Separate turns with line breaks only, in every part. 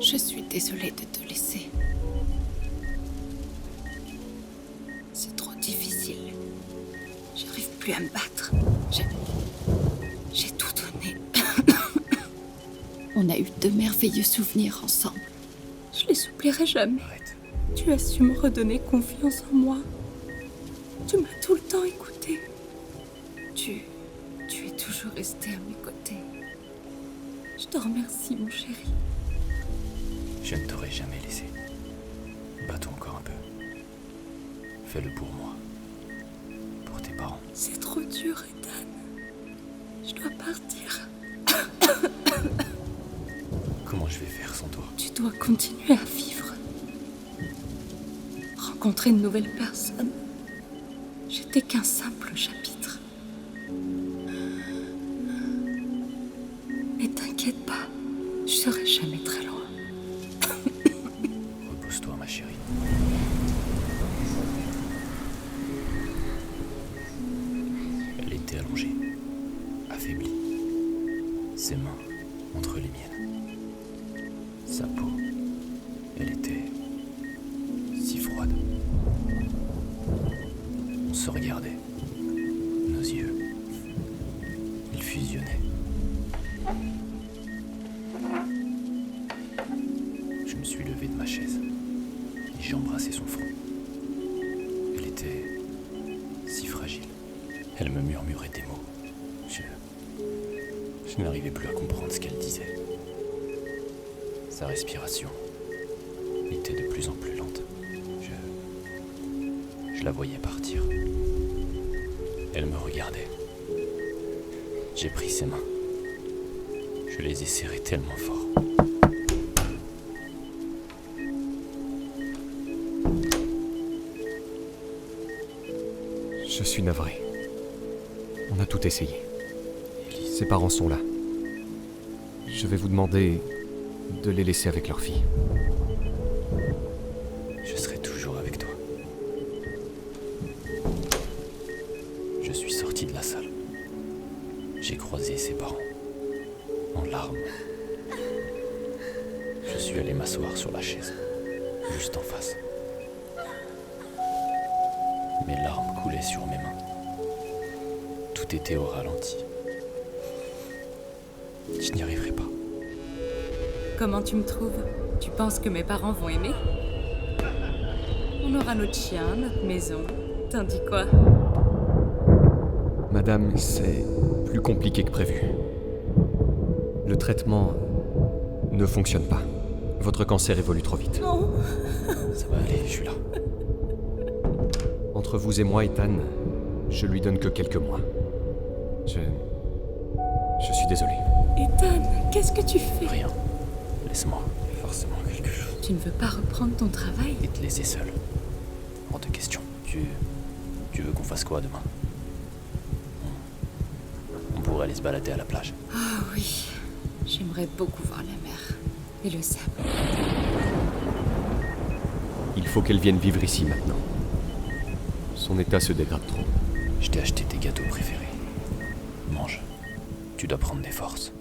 Je suis désolée de te laisser. C'est trop difficile. J'arrive plus à me battre. J'ai tout donné. On a eu de merveilleux souvenirs ensemble. Je les oublierai jamais.
Arrête.
Tu as su me redonner confiance en moi. Tu m'as tout le temps écoutée. Tu es toujours resté à mes côtés. Je te remercie, mon chéri.
Je ne t'aurais jamais laissé. Bats-toi encore un peu. Fais-le pour moi. Pour tes parents.
C'est trop dur, Ethan. Je dois partir.
Comment je vais faire sans toi?
Tu dois continuer à vivre. Rencontrer une nouvelle personne. J'étais qu'un simple chapitre. Mais t'inquiète pas, je serai jamais très loin.
Repose-toi, ma chérie. Elle était allongée, affaiblie. Ses mains entre les miennes. Sa peau, elle était si froide. On se regardait. Nos yeux, ils fusionnaient. Je me suis levé de ma chaise et j'ai embrassé son front. Elle était si fragile. Elle me murmurait des mots. Je n'arrivais plus à comprendre ce qu'elle disait. Sa respiration était de plus en plus lente. Je la voyais partir. Elle me regardait. J'ai pris ses mains. Je les ai serrées tellement fort.
Je suis navré. On a tout essayé. Ses parents sont là. Je vais vous demander de les laisser avec leur fille.
Je serai toujours avec toi. Je suis sorti de la salle. J'ai croisé ses parents, en larmes. Je suis allé m'asseoir sur la chaise, juste en face. Mes larmes coulaient sur mes mains. Tout était au ralenti. Je n'y arriverai pas.
Comment tu me trouves? Tu penses que mes parents vont aimer? On aura notre chien, notre maison. T'en dis quoi?
Madame, c'est plus compliqué que prévu. Le traitement ne fonctionne pas. Votre cancer évolue trop vite.
Non.
Ça va aller, je suis là.
Entre vous et moi, Ethan, je lui donne que quelques mois. Je suis désolé.
Ethan, qu'est-ce que tu fais?
Rien. Laisse-moi. Forcément quelque chose.
Tu ne veux pas reprendre ton travail?
Et te laisser seul. Hors de question. Tu veux qu'on fasse quoi demain? On pourrait aller se balader à la plage.
Ah oui, j'aimerais beaucoup voir la mer et le sable.
Il faut qu'elle vienne vivre ici maintenant. Son état se dégrade trop.
Je t'ai acheté tes gâteaux préférés. Mange. Tu dois prendre des forces.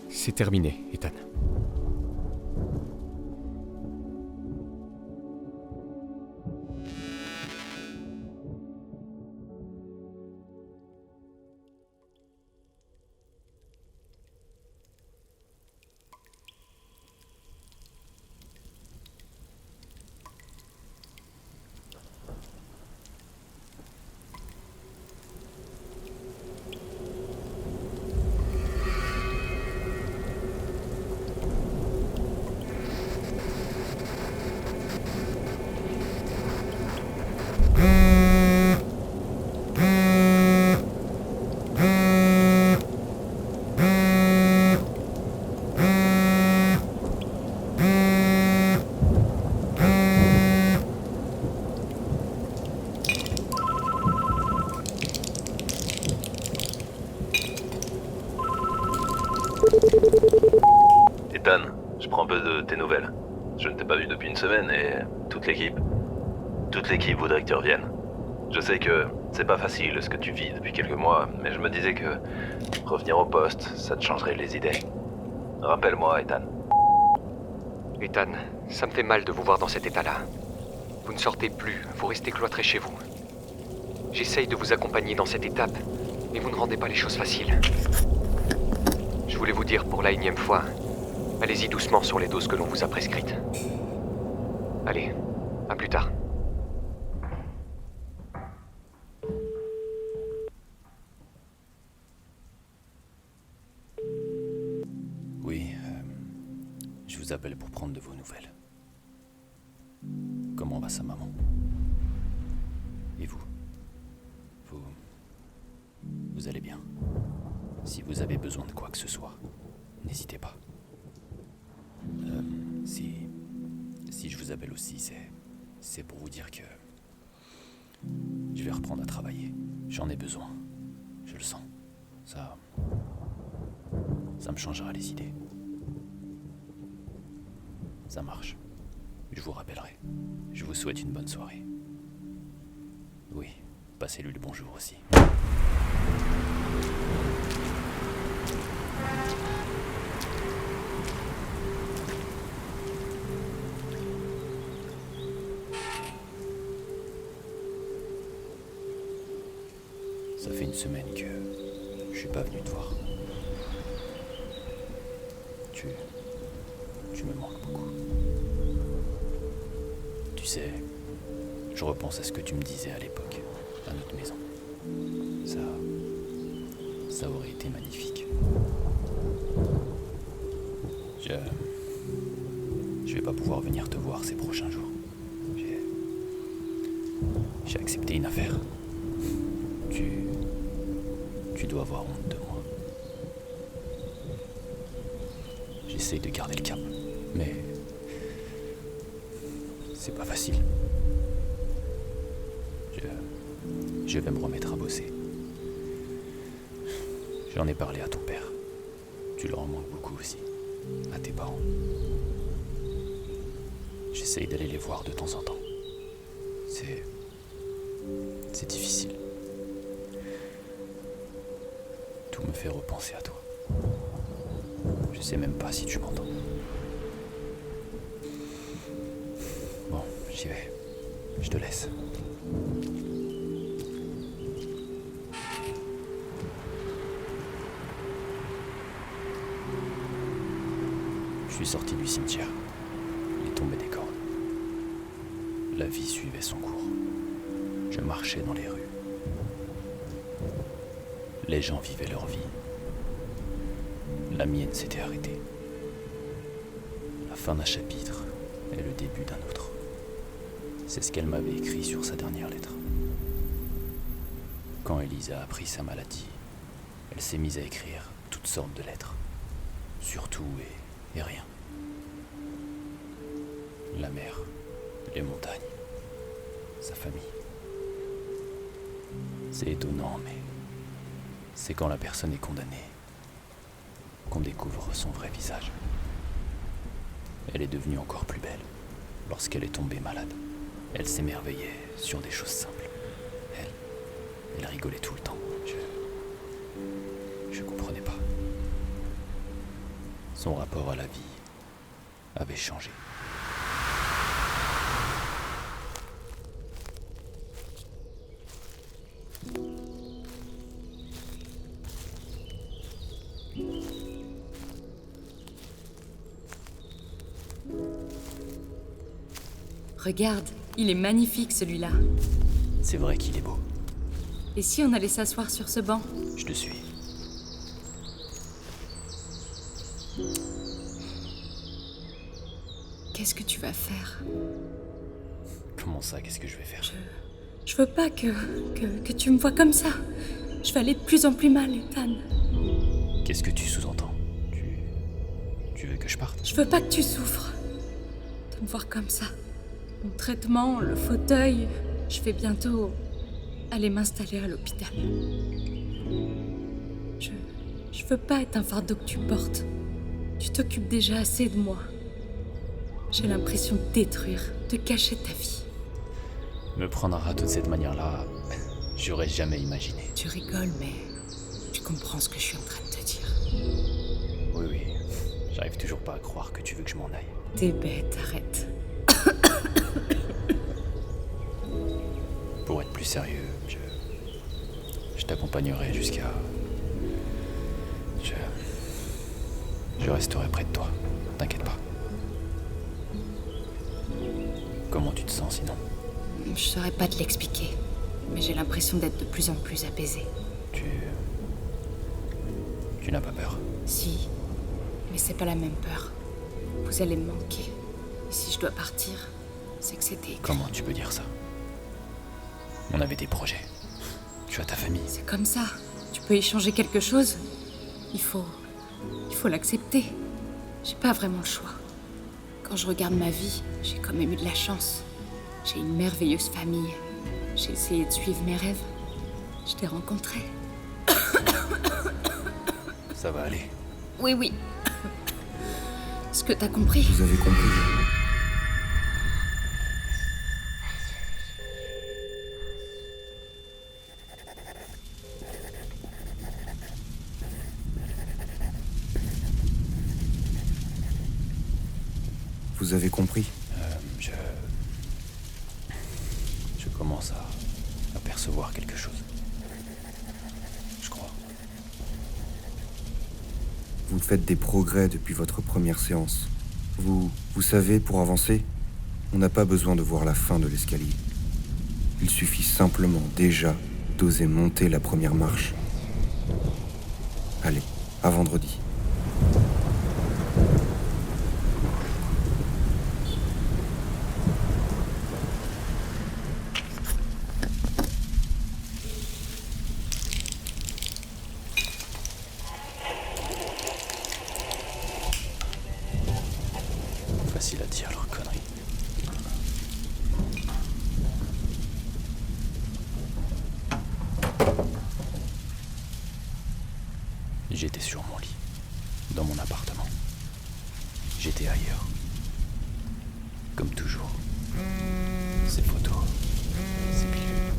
C'est terminé, Ethan.
prends un peu de tes nouvelles. Je ne t'ai pas vu depuis une semaine et toute l'équipe voudrait que tu reviennes. Je sais que c'est pas facile ce que tu vis depuis quelques mois, mais je me disais que revenir au poste, ça te changerait les idées. Rappelle-moi, Ethan.
Ethan, ça me fait mal de vous voir dans cet état-là. Vous ne sortez plus, vous restez cloîtré chez vous. J'essaye de vous accompagner dans cette étape, mais vous ne rendez pas les choses faciles. Je voulais vous dire pour la énième fois, allez-y doucement sur les doses que l'on vous a prescrites. Allez, à plus tard.
Oui, je vous appelle pour prendre de vos nouvelles. Comment va sa maman? Et vous? Vous allez bien? Si vous avez besoin de quoi que ce soit, n'hésitez pas. Si je vous appelle aussi, c'est pour vous dire que je vais reprendre à travailler. J'en ai besoin. Je le sens. Ça me changera les idées. Ça marche. Je vous rappellerai. Je vous souhaite une bonne soirée. Oui, passez-lui le bonjour aussi. Ça fait une semaine que je suis pas venu te voir. Tu me manques beaucoup. Tu sais, je repense à ce que tu me disais à l'époque, à notre maison. Ça aurait été magnifique. Je vais pas pouvoir venir te voir ces prochains jours. J'ai accepté une affaire. Tu dois avoir honte de moi. J'essaye de garder le cap, mais c'est pas facile. Je vais me remettre à bosser. J'en ai parlé à ton père. Tu leur en manques beaucoup aussi. À tes parents. J'essaye d'aller les voir de temps en temps. C'est difficile. Tout me fait repenser à toi. Je sais même pas si tu m'entends. Bon, j'y vais. Je te laisse. Je suis sorti du cimetière. Il est tombé des cordes. La vie suivait son cours. Je marchais dans les rues. Les gens vivaient leur vie. La mienne s'était arrêtée. La fin d'un chapitre est le début d'un autre. C'est ce qu'elle m'avait écrit sur sa dernière lettre. Quand Elise a appris sa maladie, elle s'est mise à écrire toutes sortes de lettres. Sur tout et rien. La mer, les montagnes, sa famille. C'est étonnant, mais c'est quand la personne est condamnée qu'on découvre son vrai visage. Elle est devenue encore plus belle lorsqu'elle est tombée malade. Elle s'émerveillait sur des choses simples. Elle rigolait tout le temps. Je comprenais pas. Son rapport à la vie avait changé.
Regarde, il est magnifique celui-là.
C'est vrai qu'il est beau.
Et si on allait s'asseoir sur ce banc?
Je te suis.
Qu'est-ce que tu vas faire?
Comment ça, qu'est-ce que je vais faire?
Je veux pas que tu me vois comme ça. Je vais aller de plus en plus mal, Ethan.
Qu'est-ce que tu sous-entends? Tu veux que je parte?
Je veux pas que tu souffres. De me voir comme ça. Mon traitement, le fauteuil, je vais bientôt aller m'installer à l'hôpital. Je veux pas être un fardeau que tu portes. Tu t'occupes déjà assez de moi. J'ai l'impression de détruire, de cacher ta vie.
Me prendre un râteau de cette manière-là, j'aurais jamais imaginé.
Tu rigoles, mais tu comprends ce que je suis en train de te dire.
Oui, oui. J'arrive toujours pas à croire que tu veux que je m'en aille.
T'es bête, arrête.
Pour être plus sérieux, je t'accompagnerai jusqu'à... Je resterai près de toi. T'inquiète pas. Comment tu te sens sinon?
Je saurais pas te l'expliquer, mais j'ai l'impression d'être de plus en plus apaisée.
Tu n'as pas peur?
Si, mais c'est pas la même peur. Vous allez me manquer. Et si je dois partir, c'est que c'était...
Comment tu peux dire ça? On avait des projets. Tu as ta famille.
C'est comme ça. Tu peux y changer quelque chose. Il faut l'accepter. J'ai pas vraiment le choix. Quand je regarde ma vie, j'ai quand même eu de la chance. J'ai une merveilleuse famille. J'ai essayé de suivre mes rêves. Je t'ai rencontré.
Ça va aller.
Oui, oui. Ce que t'as compris.
Vous avez compris. Vous avez compris.
Je commence à percevoir quelque chose. Je crois.
Vous faites des progrès depuis votre première séance. Vous savez, pour avancer, on n'a pas besoin de voir la fin de l'escalier. Il suffit simplement déjà d'oser monter la première marche. Allez, à vendredi.
Facile à dire leur connerie. J'étais sur mon lit, dans mon appartement. J'étais ailleurs. Comme toujours. Ces photos, ces pilules.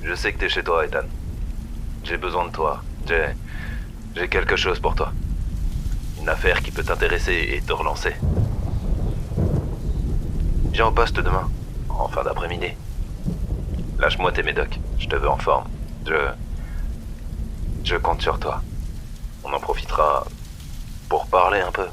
Je sais que t'es chez toi, Ethan. J'ai besoin de toi. J'ai quelque chose pour toi. Une affaire qui peut t'intéresser et te relancer. Viens au poste demain, en fin d'après-midi. Lâche-moi tes médocs, je te veux en forme. Je compte sur toi. On en profitera pour parler un peu.